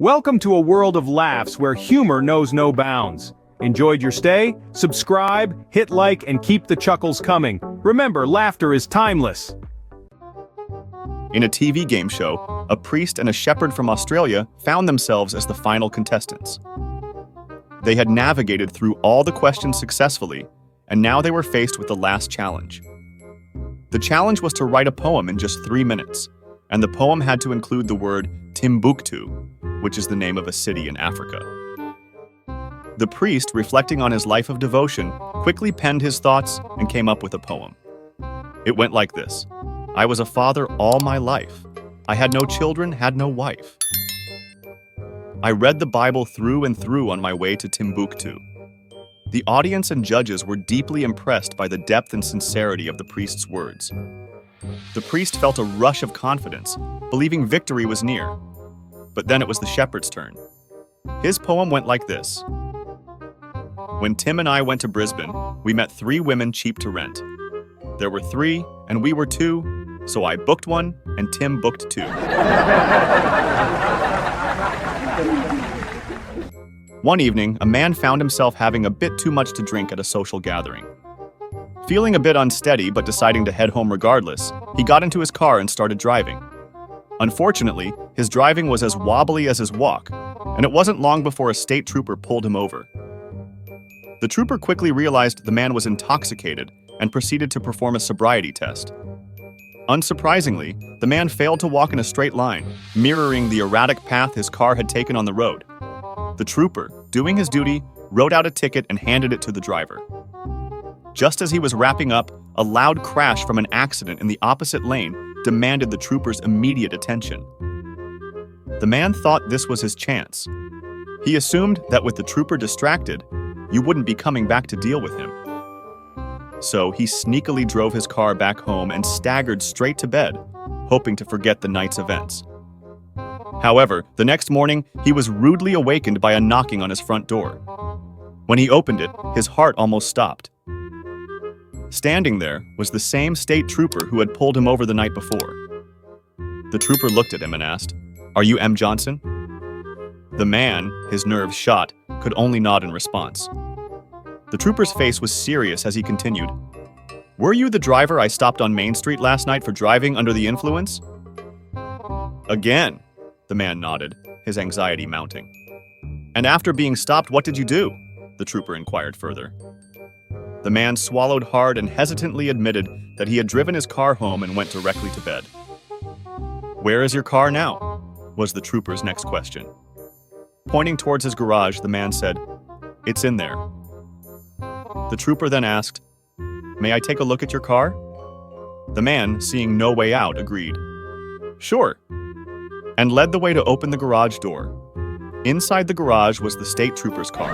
Welcome to a world of laughs where humor knows no bounds. Enjoyed your stay? Subscribe, hit like, and keep the chuckles coming. Remember, laughter is timeless. In a TV game show, a priest and a shepherd from Australia found themselves as the final contestants. They had navigated through all the questions successfully, and now they were faced with the last challenge. The challenge was to write a poem in just 3 minutes, and the poem had to include the word Timbuktu, which is the name of a city in Africa. The priest, reflecting on his life of devotion, quickly penned his thoughts and came up with a poem. It went like this: I was a father all my life. I had no children, had no wife. I read the Bible through and through on my way to Timbuktu. The audience and judges were deeply impressed by the depth and sincerity of the priest's words. The priest felt a rush of confidence, believing victory was near. But then it was the shepherd's turn. His poem went like this: When Tim and I went to Brisbane, we met 3 women cheap to rent. There were 3, and we were 2, so I booked 1, and Tim booked 2. One evening, a man found himself having a bit too much to drink at a social gathering. Feeling a bit unsteady but deciding to head home regardless, he got into his car and started driving. Unfortunately, his driving was as wobbly as his walk, and it wasn't long before a state trooper pulled him over. The trooper quickly realized the man was intoxicated and proceeded to perform a sobriety test. Unsurprisingly, the man failed to walk in a straight line, mirroring the erratic path his car had taken on the road. The trooper, doing his duty, wrote out a ticket and handed it to the driver. Just as he was wrapping up, a loud crash from an accident in the opposite lane demanded the trooper's immediate attention. The man thought this was his chance. He assumed that with the trooper distracted, you wouldn't be coming back to deal with him. So he sneakily drove his car back home and staggered straight to bed, hoping to forget the night's events. However, the next morning, he was rudely awakened by a knocking on his front door. When he opened it, his heart almost stopped. Standing there was the same state trooper who had pulled him over the night before. The trooper looked at him and asked, "Are you M. Johnson?" The man, his nerves shot, could only nod in response. The trooper's face was serious as he continued, "Were you the driver I stopped on Main Street last night for driving under the influence?" "Again," the man nodded, his anxiety mounting. "And after being stopped, what did you do?" the trooper inquired further. The man swallowed hard and hesitantly admitted that he had driven his car home and went directly to bed. "Where is your car now?" was the trooper's next question. Pointing towards his garage, the man said, "It's in there." The trooper then asked, "May I take a look at your car?" The man, seeing no way out, agreed. "Sure," and led the way to open the garage door. Inside the garage was the state trooper's car.